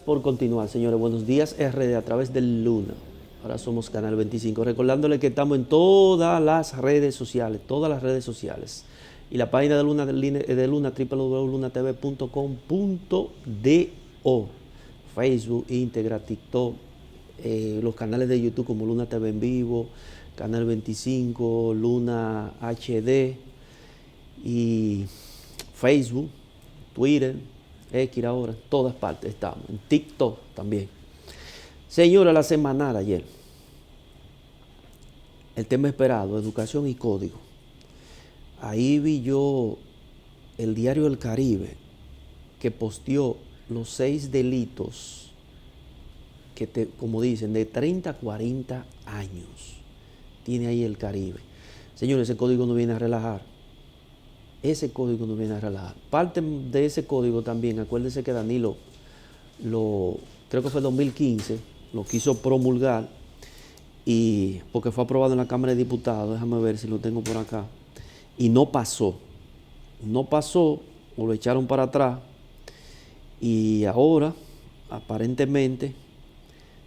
por continuar, señores. Buenos días, RD, a través del Luna. Ahora somos Canal 25. Recordándole que estamos en todas las redes sociales, Y la página de Luna, www.lunatv.com.do. Facebook, Integra, TikTok, los canales de YouTube como Luna TV en vivo, Canal 25, Luna HD y Facebook, Twitter, X ahora, en todas partes estamos, en TikTok también. Señora, la semanal ayer, el tema esperado, educación y código. Ahí vi yo el diario El Caribe que posteó los 6 delitos que, como dicen, de 30 a 40 años tiene ahí El Caribe. Señores, ese código no viene a relajar. Ese código no viene a relajar. Parte de ese código también, acuérdense que Danilo, creo que fue en 2015, lo quiso promulgar, y porque fue aprobado en la Cámara de Diputados, déjame ver si lo tengo por acá, y no pasó, o lo echaron para atrás, y ahora, aparentemente,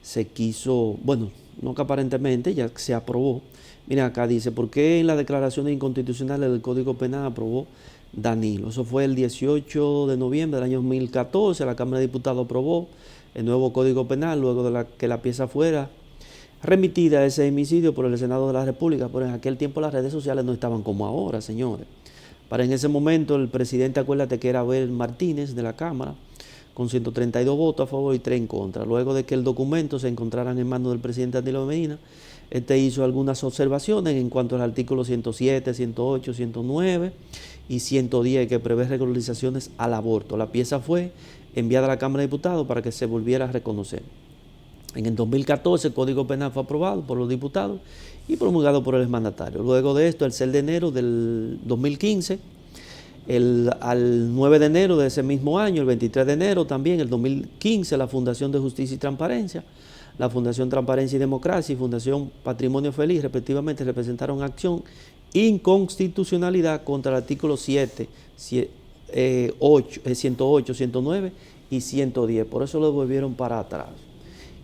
se quiso, bueno, no que aparentemente, ya se aprobó. Miren acá dice, ¿por qué en las declaraciones inconstitucionales del Código Penal aprobó Danilo? Eso fue el 18 de noviembre del año 2014, la Cámara de Diputados aprobó el nuevo Código Penal, luego de que la pieza fuera remitida a ese homicidio por el Senado de la República. Pero en aquel tiempo las redes sociales no estaban como ahora, señores. Para en ese momento el presidente, acuérdate que era Abel Martínez de la Cámara, con 132 votos a favor y 3 en contra. Luego de que el documento se encontrara en manos del presidente Danilo Medina, este hizo algunas observaciones en cuanto al artículo 107, 108, 109 y 110 que prevé regularizaciones al aborto. La pieza fue enviada a la Cámara de Diputados para que se volviera a reconocer. En el 2014 el Código Penal fue aprobado por los diputados y promulgado por el mandatario. Luego de esto, el 6 de enero del 2015, al 9 de enero de ese mismo año, el 23 de enero también, el 2015, la Fundación de Justicia y Transparencia, la Fundación Transparencia y Democracia y Fundación Patrimonio Feliz, respectivamente, representaron acción inconstitucionalidad contra el artículo 7, 108, 109 y 110. Por eso lo volvieron para atrás.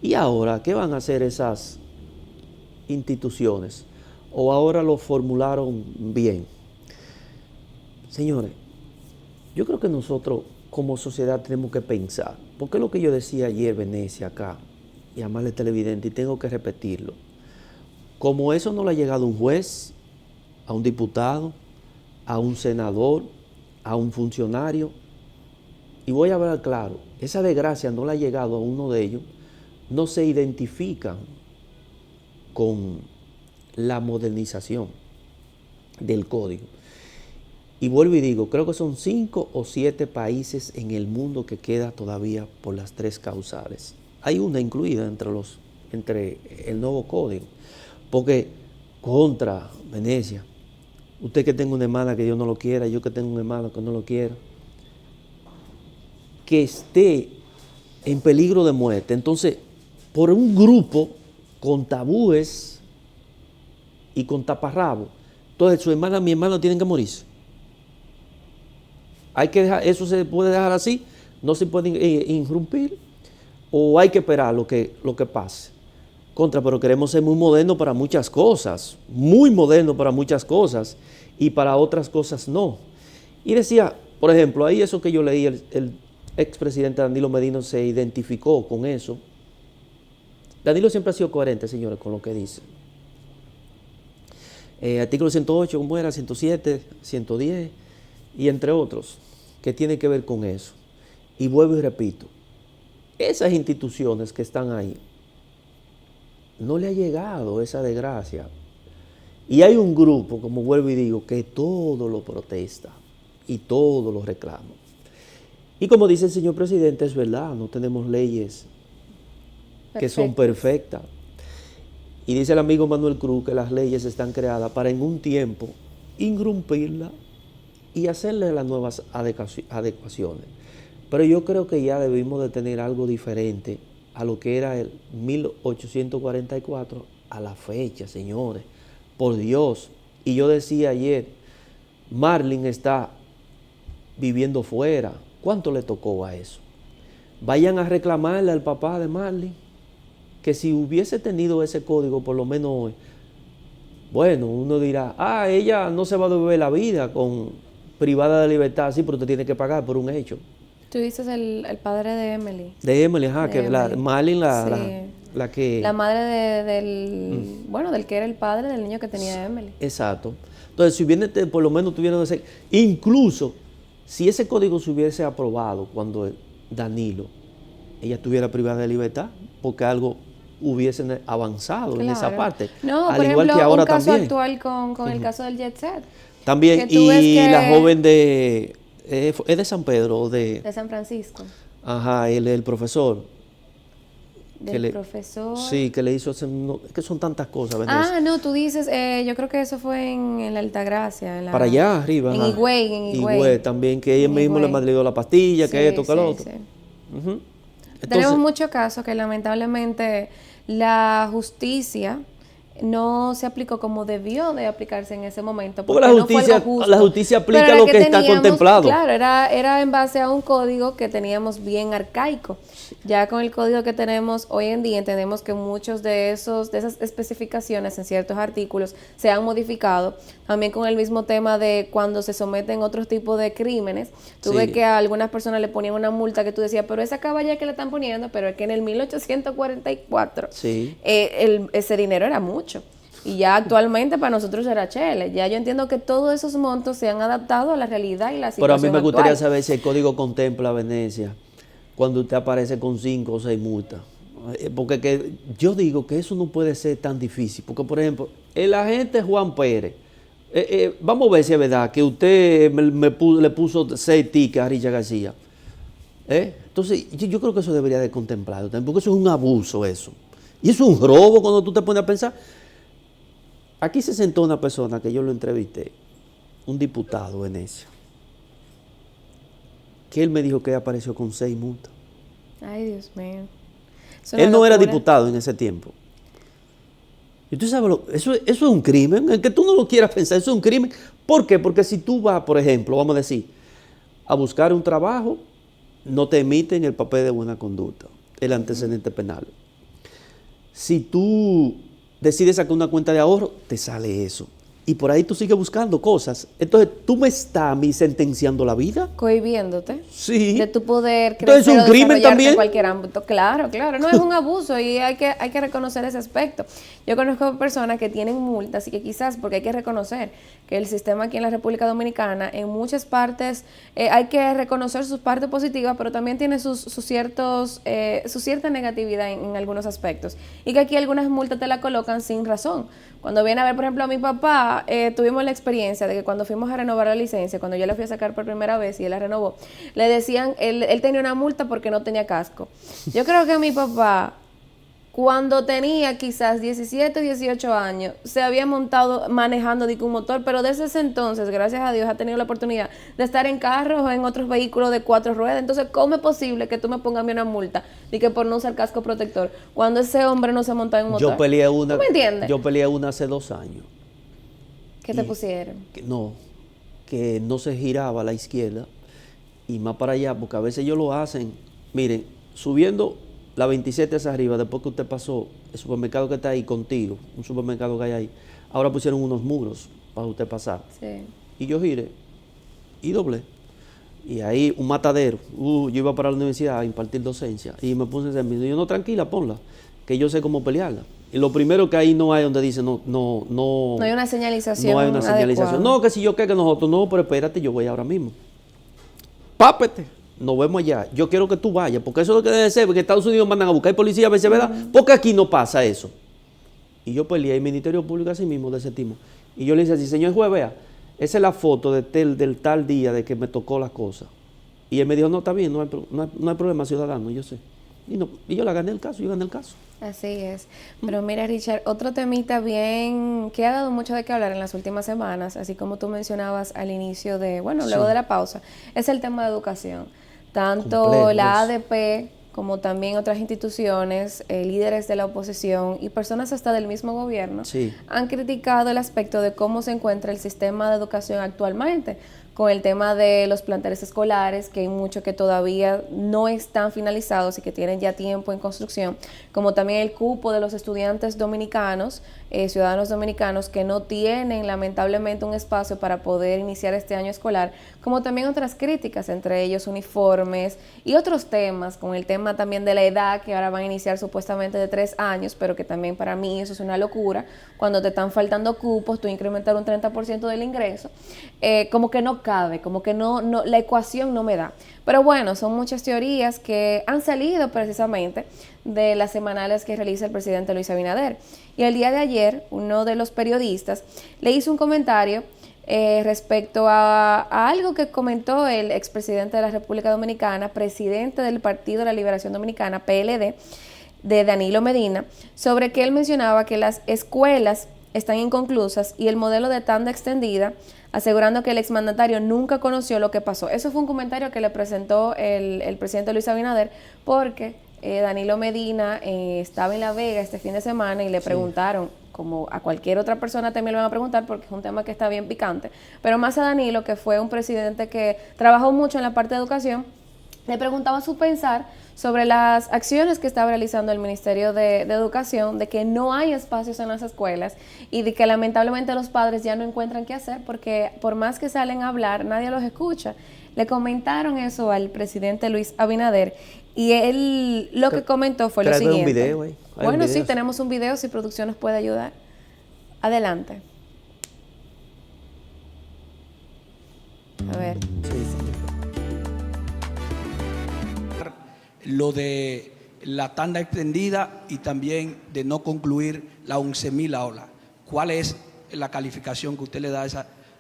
¿Y ahora qué van a hacer esas instituciones? ¿O ahora lo formularon bien? Señores, yo creo que nosotros como sociedad tenemos que pensar, porque es lo que yo decía ayer, Venecia, acá, y amarle televidente, y tengo que repetirlo. Como eso no le ha llegado a un juez, a un diputado, a un senador, a un funcionario, y voy a hablar claro, esa desgracia no le ha llegado a uno de ellos, no se identifican con la modernización del código. Y vuelvo y digo, creo que son 5 o 7 países en el mundo que queda todavía por las 3 causales. Hay una incluida entre el nuevo código, porque contra Venecia, usted que tenga una hermana que Dios no lo quiera, yo que tengo un hermano que no lo quiera, que esté en peligro de muerte, entonces, por un grupo con tabúes y con taparrabos, entonces su hermana, mi hermano tienen que morirse. Hay que dejar, eso se puede dejar así, no se puede irrumpir, o hay que esperar lo que pase. Pero queremos ser muy modernos para muchas cosas, y para otras cosas no. Y decía, por ejemplo, ahí eso que yo leí, el expresidente Danilo Medina se identificó con eso. Danilo siempre ha sido coherente, señores, con lo que dice. Artículo 108, ¿cómo era? 107, 110, y entre otros, que tienen que ver con eso. Y vuelvo y repito, esas instituciones que están ahí, no le ha llegado esa desgracia. Y hay un grupo, como vuelvo y digo, que todo lo protesta y todo lo reclama. Y como dice el señor presidente, es verdad, no tenemos leyes que son perfectas. Y dice el amigo Manuel Cruz que las leyes están creadas para en un tiempo irrumpirlas y hacerle las nuevas adecuaciones. Pero yo creo que ya debimos de tener algo diferente a lo que era el 1844 a la fecha, señores. Por Dios. Y yo decía ayer, Marlin está viviendo fuera. ¿Cuánto le tocó a eso? vayan a reclamarle al papá de Marley que si hubiese tenido ese código, por lo menos hoy, bueno, uno dirá, ella no se va a devolver la vida con privada de libertad, sí, pero usted tiene que pagar por un hecho. Tú dices el padre de Emily. De Emily, ajá, De que Emily. Marley, Sí. la que... La madre del que era el padre del niño que tenía Emily. Exacto. Entonces, si hubiera, por lo menos tuvieran ese... Incluso, si ese código se hubiese aprobado cuando Danilo, ella estuviera privada de libertad, porque algo hubiesen avanzado en esa parte. No, al por igual ejemplo, que ahora un caso también. actual con el caso del Jet Set. También, Que tú ves y que- la joven de... ¿es de San Pedro o de...? De San Francisco. Ajá, el profesor. Del profesor. Sí, que le hizo... es que son tantas cosas, Vanessa. No, tú dices, yo creo que eso fue en la Altagracia. Para allá arriba. En ajá. Higüey, en Higüey. Higüey también, que ella En mismo le Higüey. mandó la pastilla, Sí, que esto, que sí, lo otro. sí. Ujú. Tenemos Entonces, muchos casos que lamentablemente la justicia no se aplicó como debió de aplicarse en ese momento. Porque la no fue justicia- algo justo. la justicia aplica Pero era lo que está contemplado. Claro, era en base a un código que teníamos bien arcaico. Ya con el código que tenemos hoy en día entendemos que muchos de esas especificaciones en ciertos artículos se han modificado. También con el mismo tema de cuando se someten otros tipos de crímenes. Tú Sí. ves que a algunas personas le ponían una multa que tú decías, pero esa caballa que le están poniendo, pero es que en el 1844 sí. ese dinero era mucho. Y ya actualmente para nosotros era chele. Ya yo entiendo que todos esos montos se han adaptado a la realidad y la Pero a situación mí me gustaría actual. saber si el código contempla, Venecia, cuando usted aparece con 5 o 6 multas. Porque yo digo que eso no puede ser tan difícil. Porque, por ejemplo, el agente Juan Pérez, vamos a ver si es verdad que usted le puso 6 tickets a Richard García. Entonces, yo creo que eso debería de contemplarlo también, porque eso es un abuso, eso. Y eso es un robo cuando tú te pones a pensar. Aquí se sentó una persona que yo lo entrevisté, un diputado, Venecia, que él me dijo que apareció con 6 multas. Ay, Dios mío. Es una Él no era locura. diputado en ese tiempo. Y tú sabes, eso es un crimen, el que tú no lo quieras pensar, eso es un crimen. ¿Por qué? Porque si tú vas, por ejemplo, vamos a decir, a buscar un trabajo, no te emiten el papel de buena conducta, el antecedente penal. Si tú decides sacar una cuenta de ahorro, te sale eso. Y por ahí tú sigues buscando cosas. Entonces, ¿tú me estás a mí sentenciando la vida? Cohibiéndote Sí. de tu poder Entonces, crecer ¿es un o crimen desarrollarte también? en cualquier ámbito. Claro, claro. No, es un abuso y hay que reconocer ese aspecto. Yo conozco personas que tienen multas y que quizás, porque hay que reconocer que el sistema aquí en la República Dominicana, en muchas partes, hay que reconocer sus partes positivas, pero también tiene su cierta negatividad en algunos aspectos. Y que aquí algunas multas te la colocan sin razón. Cuando viene a ver, por ejemplo, a mi papá, tuvimos la experiencia de que cuando fuimos a renovar la licencia, cuando yo la fui a sacar por primera vez y él la renovó, le decían, él tenía una multa porque no tenía casco. Yo creo que mi papá, cuando tenía quizás 17, 18 años, se había montado manejando un motor, pero desde ese entonces, gracias a Dios, ha tenido la oportunidad de estar en carros o en otros vehículos de 4 ruedas. Entonces, ¿cómo es posible que tú me pongas a mí una multa de que por no usar casco protector cuando ese hombre no se montó en un motor? Yo peleé una. ¿Tú me entiendes? Yo peleé una hace 2 años. ¿Qué te pusieron? Que no se giraba a la izquierda y más para allá, porque a veces ellos lo hacen. Miren, subiendo la 27 hacia arriba, después que usted pasó el supermercado que está ahí contigo, un supermercado que hay ahí, ahora pusieron unos muros para usted pasar. Sí. Y yo giré y doblé. Y ahí un matadero. Yo iba para la universidad a impartir docencia y me puse a decir, yo no, tranquila, ponla, que yo sé cómo pelearla. Y lo primero que ahí no hay donde dice no hay una señalización. no hay una señalización. adecuada. No, que si yo que nosotros, no, pero espérate, yo voy ahora mismo. Pápete, nos vemos allá. Yo quiero que tú vayas, porque eso es lo que debe ser, porque Estados Unidos mandan a buscar policía a veces, ¿verdad? Porque aquí no pasa eso. Y yo peleé, el Ministerio Público así mismo desestimó. Y yo le dije así, señor juez, vea, esa es la foto del tal día de que me tocó las cosas. Y él me dijo, no, está bien, no hay problema, ciudadano, yo sé. Y yo gané el caso. Así es. Pero mira, Richard, otro temita bien que ha dado mucho de qué hablar en las últimas semanas, así como tú mencionabas al inicio luego de la pausa, es el tema de educación. Tanto Complejo la eso. ADP como también otras instituciones, líderes de la oposición y personas hasta del mismo gobierno Sí. han criticado el aspecto de cómo se encuentra el sistema de educación actualmente, con el tema de los planteles escolares, que hay muchos que todavía no están finalizados y que tienen ya tiempo en construcción, como también el cupo de los estudiantes dominicanos, ciudadanos dominicanos que no tienen lamentablemente un espacio para poder iniciar este año escolar, como también otras críticas, entre ellos uniformes y otros temas, con el tema también de la edad, que ahora van a iniciar supuestamente de 3 años, pero que también para mí eso es una locura, cuando te están faltando cupos, tú incrementar un 30% del ingreso, como que no cabe, como que no, la ecuación no me da. Pero bueno, son muchas teorías que han salido precisamente de las semanales que realiza el presidente Luis Abinader. Y el día de ayer, uno de los periodistas le hizo un comentario respecto a algo que comentó el expresidente de la República Dominicana, presidente del Partido de la Liberación Dominicana, PLD, de Danilo Medina, sobre que él mencionaba que las escuelas están inconclusas y el modelo de tanda extendida, asegurando que el exmandatario nunca conoció lo que pasó. Eso fue un comentario que le presentó el presidente Luis Abinader, porque Danilo Medina estaba en La Vega este fin de semana y le preguntaron, como a cualquier otra persona también le van a preguntar, porque es un tema que está bien picante, pero más a Danilo, que fue un presidente que trabajó mucho en la parte de educación, le preguntaba su pensar sobre las acciones que estaba realizando el Ministerio de Educación, de que no hay espacios en las escuelas y de que lamentablemente los padres ya no encuentran qué hacer porque por más que salen a hablar, nadie los escucha. Le comentaron eso al presidente Luis Abinader y él lo que comentó fue lo siguiente. Un video, bueno, sí, tenemos un video, si producción nos puede ayudar. Adelante. A ver. Lo de la tanda extendida y también de no concluir la 11.000 aulas. ¿Cuál es la calificación que usted le da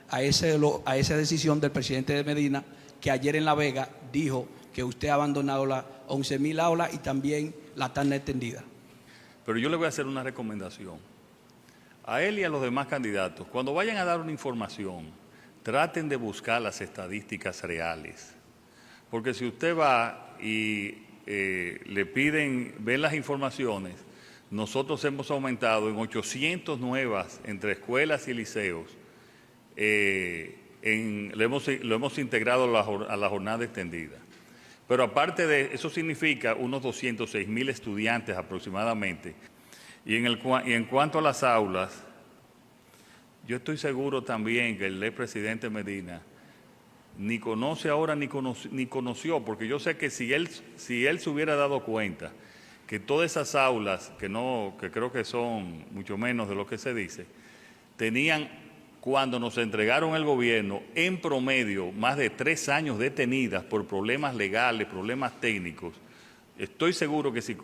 a esa decisión del presidente de Medina, que ayer en La Vega dijo que usted ha abandonado las 11.000 aulas y también la tanda extendida? Pero yo le voy a hacer una recomendación a él y a los demás candidatos. Cuando vayan a dar una información, traten de buscar las estadísticas reales. Porque si usted va y le piden ver las informaciones, nosotros hemos aumentado en 800 nuevas entre escuelas y liceos, lo hemos integrado a la jornada extendida. Pero aparte de eso significa unos 206.000 estudiantes aproximadamente. Y en cuanto a las aulas, yo estoy seguro también que el expresidente Medina ni conoce ahora ni conoció, porque yo sé que si él se hubiera dado cuenta que todas esas aulas, que creo que son mucho menos de lo que se dice, tenían, cuando nos entregaron el gobierno, en promedio más de 3 años detenidas por problemas legales, problemas técnicos, estoy seguro que si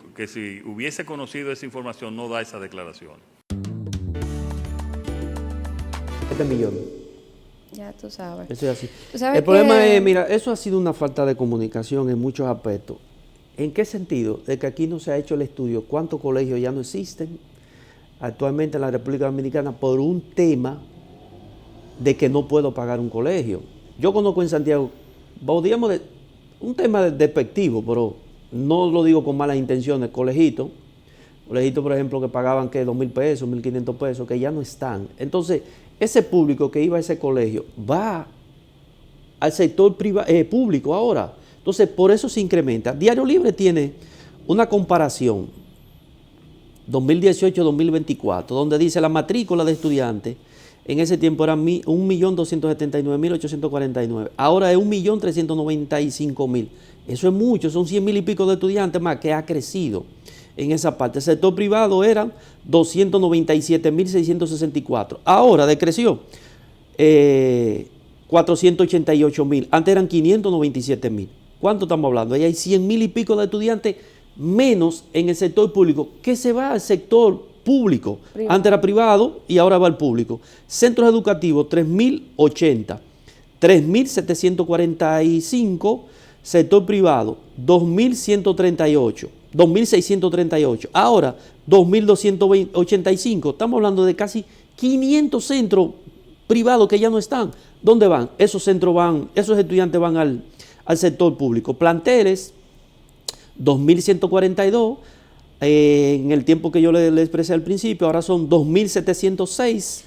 hubiese conocido esa información no da esa declaración. $7 millones. Ya tú sabes. Eso es así. ¿Sabes el problema es, mira, eso ha sido una falta de comunicación en muchos aspectos. ¿En qué sentido? De que aquí no se ha hecho el estudio cuántos colegios ya no existen actualmente en la República Dominicana por un tema de que no puedo pagar un colegio. Yo conozco en Santiago, digamos, un tema despectivo, pero no lo digo con malas intenciones, colegitos, por ejemplo, que pagaban $2,000 pesos, $1,500 pesos, que ya no están. Entonces, ese público que iba a ese colegio va al sector público ahora. Entonces, por eso se incrementa. Diario Libre tiene una comparación 2018-2024, donde dice la matrícula de estudiantes, en ese tiempo era 1.279.849, ahora es 1.395.000. Eso es mucho, son 100.000 y pico de estudiantes más que ha crecido en esa parte. El sector privado era 297.664. Ahora decreció 488.000. Antes eran 597.000. ¿Cuánto estamos hablando? Ahí hay 100.000 y pico de estudiantes menos en el sector público, que se va al sector público. Antes era privado y ahora va al público. Centros educativos, 3.080. 3.745. Sector privado, 2.138. 2.638, ahora 2.285, estamos hablando de casi 500 centros privados que ya no están. ¿Dónde van? Esos estudiantes van al sector público. Planteles, 2.142, en el tiempo que yo le expresé al principio, ahora son 2.706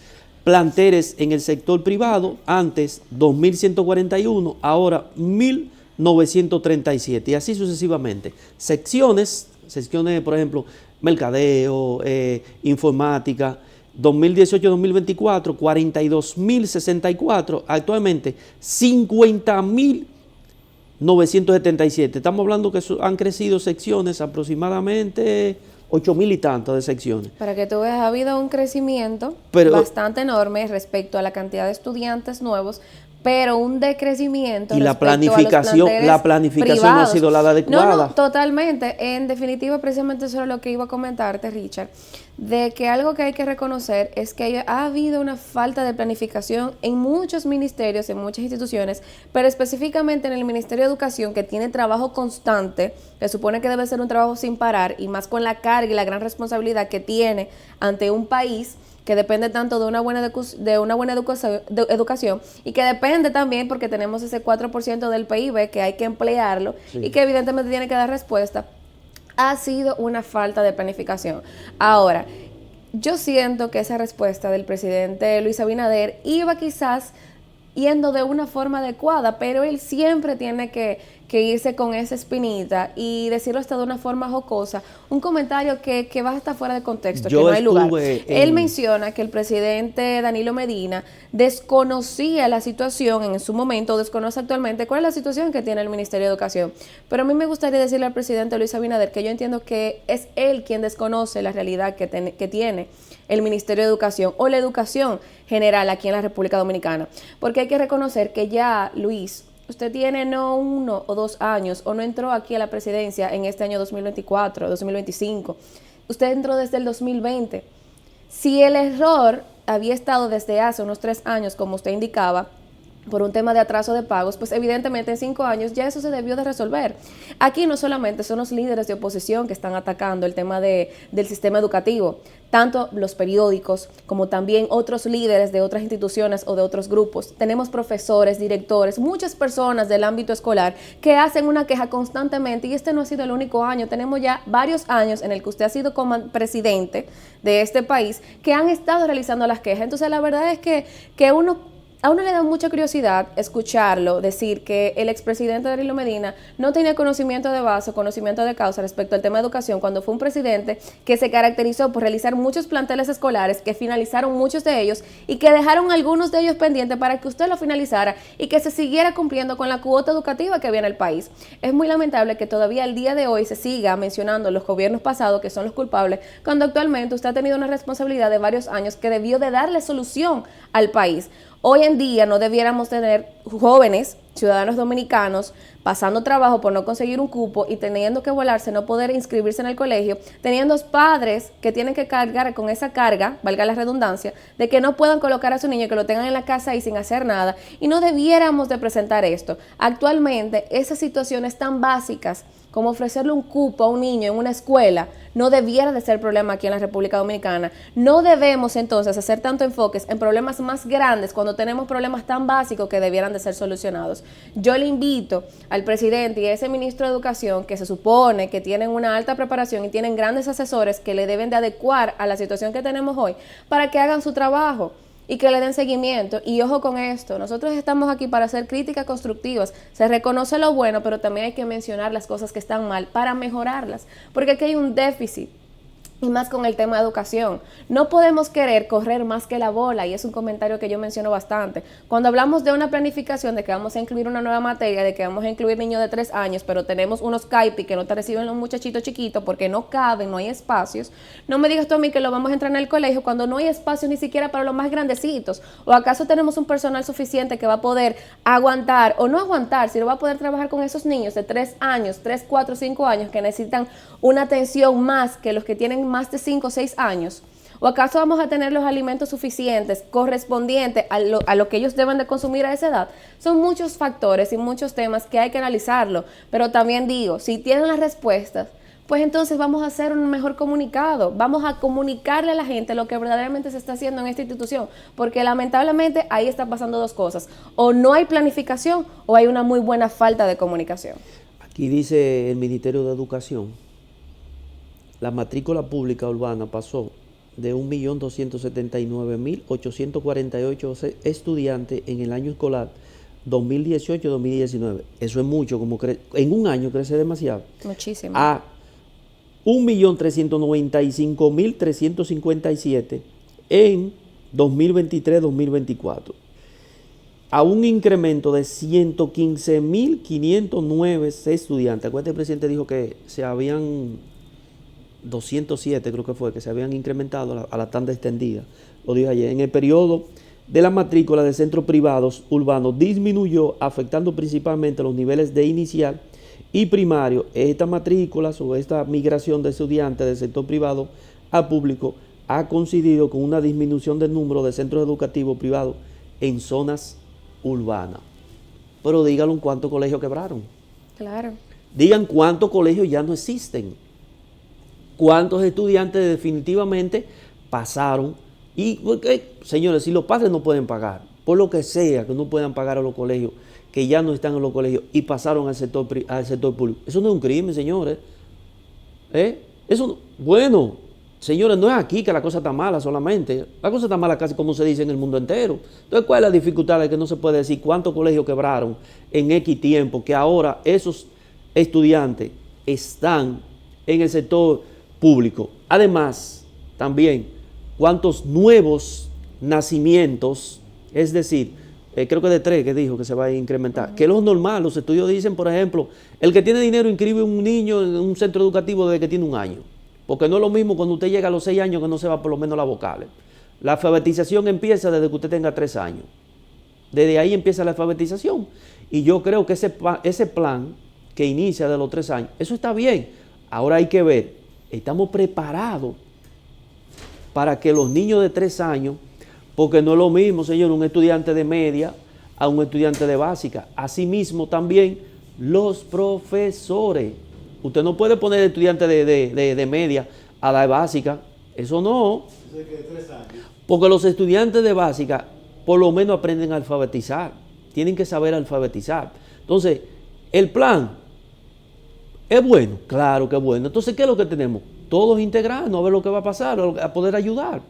planteles en el sector privado, antes 2.141, ahora 1.937 y así sucesivamente. Secciones, por ejemplo, mercadeo, informática, 2018-2024, 42.064, actualmente 50.977. Estamos hablando que han crecido secciones aproximadamente 8.000 y tantas de secciones. Para que tú veas, ha habido un crecimiento bastante enorme respecto a la cantidad de estudiantes nuevos, pero un decrecimiento y respecto a los planificación no ha sido la adecuada. No, totalmente. En definitiva, precisamente eso es lo que iba a comentarte, Richard, de que algo que hay que reconocer es que ha habido una falta de planificación en muchos ministerios, en muchas instituciones, pero específicamente en el Ministerio de Educación, que tiene trabajo constante, que supone que debe ser un trabajo sin parar, y más con la carga y la gran responsabilidad que tiene ante un país que depende tanto de una buena educación y que depende también porque tenemos ese 4% del PIB que hay que emplearlo y que evidentemente tiene que dar respuesta, ha sido una falta de planificación. Ahora, yo siento que esa respuesta del presidente Luis Abinader iba quizás yendo de una forma adecuada, pero él siempre tiene que irse con esa espinita y decirlo hasta de una forma jocosa, un comentario que va hasta fuera de contexto, que no hay lugar. Él menciona que el presidente Danilo Medina desconocía la situación en su momento, desconoce actualmente cuál es la situación que tiene el Ministerio de Educación, pero a mí me gustaría decirle al presidente Luis Abinader que yo entiendo que es él quien desconoce la realidad que tiene el Ministerio de Educación o la educación general aquí en la República Dominicana, porque hay que reconocer que ya, Luis, usted tiene no 1 o 2 años o no entró aquí a la presidencia en este año 2024, 2025. Usted entró desde el 2020. Si el error había estado desde hace unos 3 años, como usted indicaba, por un tema de atraso de pagos, pues evidentemente en 5 años ya eso se debió de resolver. Aquí no solamente son los líderes de oposición que están atacando el tema del sistema educativo, tanto los periódicos como también otros líderes de otras instituciones o de otros grupos. Tenemos profesores, directores, muchas personas del ámbito escolar que hacen una queja constantemente y este no ha sido el único año. Tenemos ya varios años en el que usted ha sido como presidente de este país que han estado realizando las quejas. Entonces la verdad es que a uno le da mucha curiosidad escucharlo decir que el expresidente Danilo Medina no tenía conocimiento de base, conocimiento de causa respecto al tema de educación, cuando fue un presidente que se caracterizó por realizar muchos planteles escolares, que finalizaron muchos de ellos y que dejaron algunos de ellos pendientes para que usted lo finalizara y que se siguiera cumpliendo con la cuota educativa que había en el país. Es muy lamentable que todavía al día de hoy se siga mencionando los gobiernos pasados que son los culpables, cuando actualmente usted ha tenido una responsabilidad de varios años que debió de darle solución al país. Hoy en día no debiéramos tener jóvenes, ciudadanos dominicanos, pasando trabajo por no conseguir un cupo y teniendo que volarse, no poder inscribirse en el colegio, teniendo padres que tienen que cargar con esa carga, valga la redundancia, de que no puedan colocar a su niño, que lo tengan en la casa y sin hacer nada, y no debiéramos de presentar esto. Actualmente, esas situaciones tan básicas como ofrecerle un cupo a un niño en una escuela, no debiera de ser problema aquí en la República Dominicana. No debemos entonces hacer tanto enfoques en problemas más grandes cuando tenemos problemas tan básicos que debieran de ser solucionados. Yo le invito al presidente y a ese ministro de Educación, que se supone que tienen una alta preparación y tienen grandes asesores que le deben de adecuar a la situación que tenemos hoy, para que hagan su trabajo y que le den seguimiento. Y ojo con esto, nosotros estamos aquí para hacer críticas constructivas. Se reconoce lo bueno, pero también hay que mencionar las cosas que están mal para mejorarlas, porque aquí hay un déficit. Y más con el tema de educación. No podemos querer correr más que la bola, y es un comentario que yo menciono bastante. Cuando hablamos de una planificación, de que vamos a incluir una nueva materia, de que vamos a incluir niños de 3 años, pero tenemos unos CAIPI que no te reciben los muchachitos chiquitos porque no caben, no hay espacios. No me digas tú a mí que lo vamos a entrar en el colegio cuando no hay espacio ni siquiera para los más grandecitos. ¿O acaso tenemos un personal suficiente que va a poder aguantar, o no aguantar, sino va a poder trabajar con esos niños de 3 años, 3, 4, 5 años que necesitan una atención más que los que tienen más de 5 o 6 años? ¿O acaso vamos a tener los alimentos suficientes correspondientes a lo que ellos deben de consumir a esa edad? Son muchos factores y muchos temas que hay que analizarlo, pero también digo, si tienen las respuestas, pues entonces vamos a hacer un mejor comunicado, vamos a comunicarle a la gente lo que verdaderamente se está haciendo en esta institución, porque lamentablemente ahí está pasando dos cosas: o no hay planificación o hay una muy buena falta de comunicación. Aquí dice el Ministerio de Educación: la matrícula pública urbana pasó de 1.279.848 estudiantes en el año escolar 2018-2019. Eso es mucho, en un año crece demasiado. Muchísimo. A 1.395.357 en 2023-2024. A un incremento de 115.509 estudiantes. Acuérdate, el presidente dijo que se habían 207, creo que fue, que se habían incrementado a la tanda extendida. Lo dije ayer. En el periodo de la matrícula de centros privados urbanos disminuyó, afectando principalmente los niveles de inicial y primario. Estas matrículas o esta migración de estudiantes del sector privado a público ha coincidido con una disminución del número de centros educativos privados en zonas urbanas. Pero díganlo cuántos colegios quebraron. Claro. Digan cuántos colegios ya no existen. Cuántos estudiantes definitivamente pasaron. Y, señores, si los padres no pueden pagar, por lo que sea que no puedan pagar a los colegios, que ya no están en los colegios y pasaron al sector público, eso no es un crimen, señores. Bueno, señores, no es aquí que la cosa está mala solamente. La cosa está mala casi como se dice en el mundo entero. Entonces, ¿cuál es la dificultad de que no se puede decir cuántos colegios quebraron en X tiempo, que ahora esos estudiantes están en el sector público? Además, también, cuántos nuevos nacimientos, es decir, creo que de 3 que dijo que se va a incrementar, que es lo normal. Los estudios dicen, por ejemplo, el que tiene dinero inscribe un niño en un centro educativo desde que tiene 1 año, porque no es lo mismo cuando usted llega a los 6 años que no se va por lo menos las vocales. La alfabetización empieza desde que usted tenga 3 años, desde ahí empieza la alfabetización, y yo creo que ese plan que inicia de los 3 años, eso está bien. Ahora hay que ver, estamos preparados para que los niños de 3 años, porque no es lo mismo, señor, un estudiante de media a un estudiante de básica. Asimismo, también los profesores. Usted no puede poner estudiante de media a la de básica. Eso no. Eso es que de 3 años. Porque los estudiantes de básica por lo menos aprenden a alfabetizar. Tienen que saber alfabetizar. Entonces, el plan es bueno. Claro que es bueno. Entonces, ¿qué es lo que tenemos? Todos integrarnos a ver lo que va a pasar, a poder ayudar.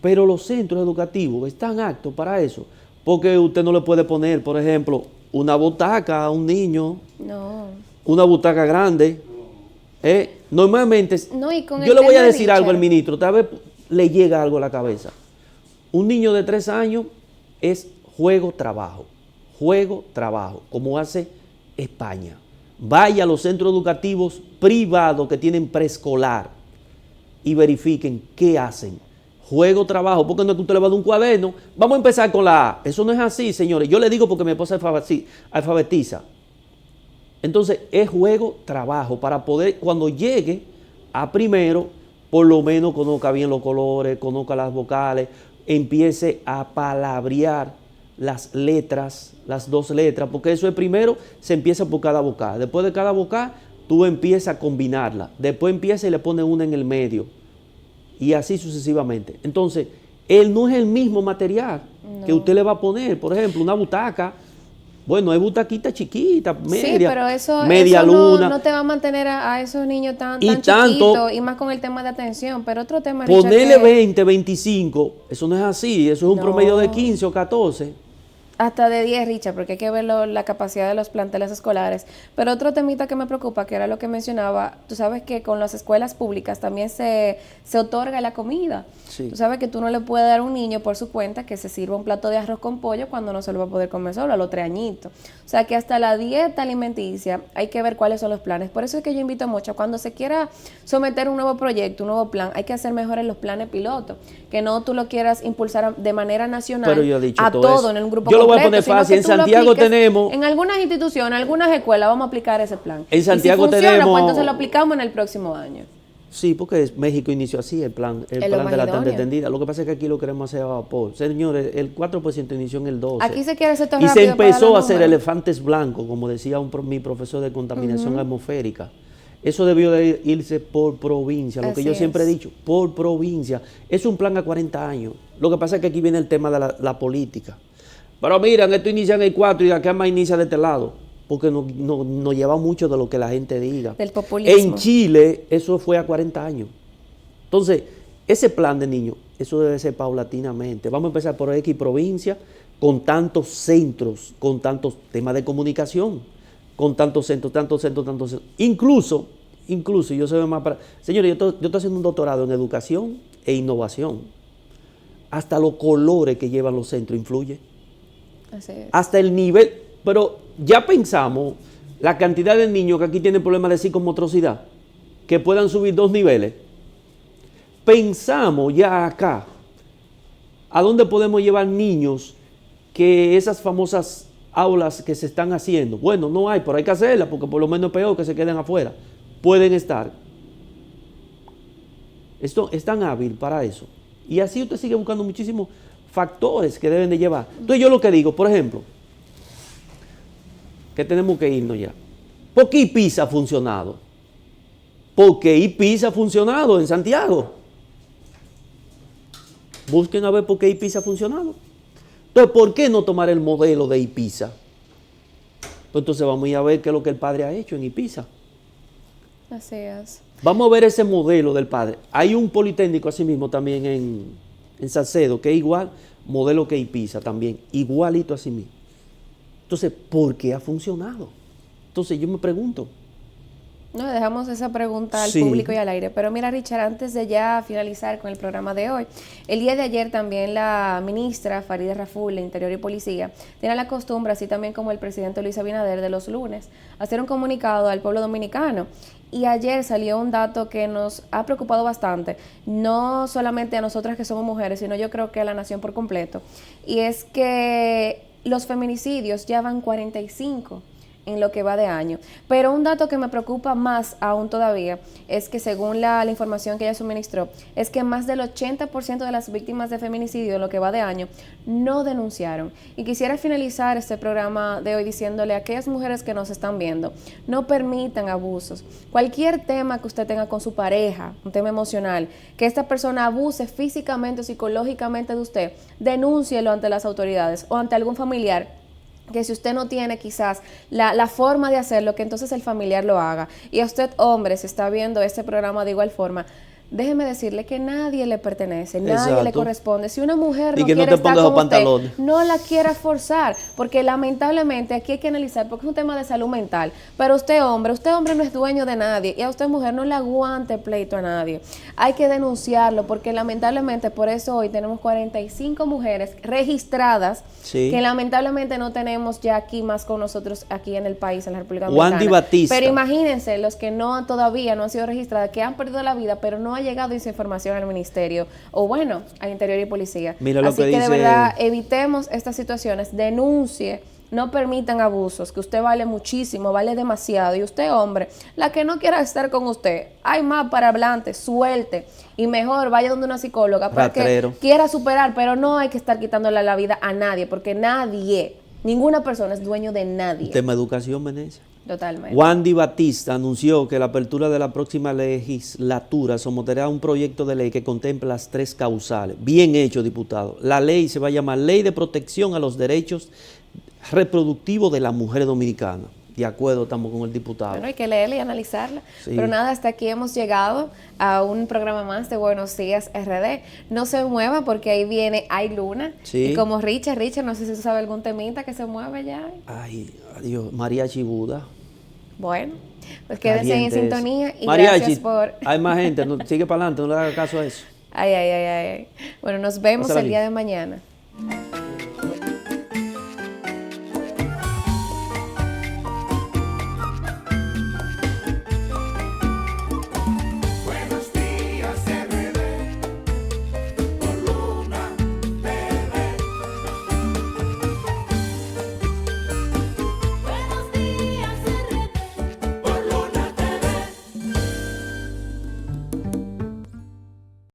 Pero los centros educativos están aptos para eso. Porque usted no le puede poner, por ejemplo, una butaca a un niño. No. Una butaca grande. Normalmente, No, y con yo el le voy a tema, decir algo al Richard, ministro, tal vez le llega algo a la cabeza. Un niño de 3 años es juego-trabajo. Juego-trabajo, como hace España. Vaya a los centros educativos privados que tienen preescolar y verifiquen qué hacen. Juego, trabajo, porque no es que usted le va a dar un cuaderno. Vamos a empezar con la A. Eso no es así, señores. Yo le digo porque mi esposa alfabetiza. Entonces, es juego, trabajo, para poder, cuando llegue a primero, por lo menos conozca bien los colores, conozca las vocales, empiece a palabrear las letras, las 2 letras, porque eso es primero, se empieza por cada vocal. Después de cada vocal, tú empiezas a combinarla. Después empieza y le pones una en el medio. Y así sucesivamente. Entonces, él no es el mismo material que usted le va a poner. Por ejemplo, una butaca. Bueno, hay butaquitas chiquitas, media, sí, pero eso luna. No te va a mantener a esos niños tan Y chiquitos, y más con el tema de atención. Pero otro tema, Richard, ponerle 20, 25, eso no es así. Eso es un promedio de 15 o 14. Hasta de 10, Richard, porque hay que ver la capacidad de los planteles escolares. Pero otro temita que me preocupa, que era lo que mencionaba, tú sabes que con las escuelas públicas también se otorga la comida. Sí. Tú sabes que tú no le puedes dar a un niño por su cuenta que se sirva un plato de arroz con pollo cuando no se lo va a poder comer solo a los 3 añitos. O sea que hasta la dieta alimenticia hay que ver cuáles son los planes. Por eso es que yo invito mucho, cuando se quiera someter un nuevo proyecto, un nuevo plan, hay que hacer mejor en los planes piloto. Que no tú lo quieras impulsar de manera nacional. Pero yo he dicho a todo en un grupo yo lo voy a completo, poner fácil. En Santiago tenemos... En algunas instituciones, algunas escuelas, vamos a aplicar ese plan. En Santiago y si funciona, tenemos... pues entonces lo aplicamos en el próximo año. Sí, porque México inició así el plan de la tanda extendida. Lo que pasa es que aquí lo queremos hacer a vapor. Señores, el 4% inició en el 12. Aquí se quiere hacer todo y rápido. se empezó para a hacer elefantes blancos, como decía mi profesor de contaminación atmosférica. Eso debió de irse por provincia, lo que yo siempre he dicho, por provincia. Es un plan a 40 años. Lo que pasa es que aquí viene el tema de la política. Pero miren, esto inicia en el 4 y de acá más inicia de este lado. Porque no lleva mucho de lo que la gente diga. Del populismo. En Chile eso fue a 40 años. Entonces, ese plan de niños, eso debe ser paulatinamente. Vamos a empezar por X provincia, con tantos centros, con tantos temas de comunicación, con tantos centros. Incluso, yo sé más para... Señores, yo estoy haciendo un doctorado en educación e innovación. Hasta los colores que llevan los centros influye. Así es. Hasta el nivel... Pero ya pensamos la cantidad de niños que aquí tienen problemas de psicomotricidad, que puedan subir 2 niveles. Pensamos ya acá, ¿a dónde podemos llevar niños que esas famosas aulas que se están haciendo? Bueno, no hay, pero hay que hacerlas, porque por lo menos es peor que se queden afuera. Pueden estar. Esto es tan hábil para eso. Y así usted sigue buscando muchísimos factores que deben de llevar. Entonces yo lo que digo, por ejemplo, que tenemos que irnos ya. ¿Por qué IPISA ha funcionado? Porque IPISA ha funcionado en Santiago. Busquen a ver por qué IPISA ha funcionado. Entonces, ¿por qué no tomar el modelo de IPISA? Pues entonces vamos a ir a ver qué es lo que el padre ha hecho en IPISA. Así es. Vamos a ver ese modelo del padre. Hay un politécnico así mismo también en Salcedo, que es igual, modelo que IPISA también, igualito así mismo. Entonces, ¿por qué ha funcionado? Entonces yo me pregunto. No, dejamos esa pregunta al Sí. público y al aire. Pero mira, Richard, antes de ya finalizar con el programa de hoy, el día de ayer también la ministra Farideh Raful de Interior y Policía tiene la costumbre, así también como el presidente Luis Abinader, de los lunes, hacer un comunicado al pueblo dominicano. Y ayer salió un dato que nos ha preocupado bastante, no solamente a nosotras que somos mujeres, sino yo creo que a la nación por completo. Y es que los feminicidios ya van 45 en lo que va de año. Pero un dato que me preocupa más aún todavía es que según la información que ella suministró, es que más del 80% de las víctimas de feminicidio en lo que va de año no denunciaron. Y quisiera finalizar este programa de hoy diciéndole a aquellas mujeres que nos están viendo, no permitan abusos. Cualquier tema que usted tenga con su pareja, un tema emocional, que esta persona abuse físicamente o psicológicamente de usted, denúncielo ante las autoridades o ante algún familiar, que si usted no tiene quizás la forma de hacerlo, que entonces el familiar lo haga. Y a usted, hombre, si está viendo este programa de igual forma, déjeme decirle que nadie le pertenece, nadie le Exacto. corresponde. Si una mujer Y no que no quiere te estar pongas con los usted, pantalones. no la quiera forzar, porque lamentablemente aquí hay que analizar, porque es un tema de salud mental. Pero usted hombre no es dueño de nadie, y a usted mujer no le aguante pleito a nadie. Hay que denunciarlo, porque lamentablemente por eso hoy tenemos 45 mujeres registradas, Sí. que lamentablemente no tenemos ya aquí más con nosotros aquí en el país, en la República Wandy Dominicana. Batista. Pero imagínense los que todavía no han sido registradas, que han perdido la vida, pero no ha llegado esa información al ministerio, o bueno, al Interior y Policía. Mira lo Así que que de dice- verdad evitemos estas situaciones, denuncie, no permitan abusos, que usted vale muchísimo, vale demasiado. Y usted, hombre, la que no quiera estar con usted, hay más para adelante, suelte. Y mejor vaya donde una psicóloga para Ratrero. que quiera superar, pero no hay que estar quitándole la vida a nadie, porque nadie, ninguna persona es dueño de nadie. Tema educación, Venecia. Totalmente. Wandy Batista anunció que la apertura de la próxima legislatura someterá un proyecto de ley que contempla las 3 causales. Bien hecho, diputado. La ley se va a llamar Ley de Protección a los Derechos Reproductivos de la Mujer Dominicana. De acuerdo, estamos con el diputado. Bueno, hay que leerla y analizarla. Sí. Pero nada, hasta aquí hemos llegado a un programa más de Buenos Días RD. No se mueva porque ahí viene Hay Luna. Sí. Y como Richard, no sé si tú sabes algún temita que se mueve ya. Ay, adiós. Mariachi Buda. Bueno, pues quédense en Caliente eso. sintonía y Mariachi, gracias por... hay más gente. Sigue para adelante, no le hagas caso a eso. Ay. Bueno, nos vemos Pásala el bien. día de mañana.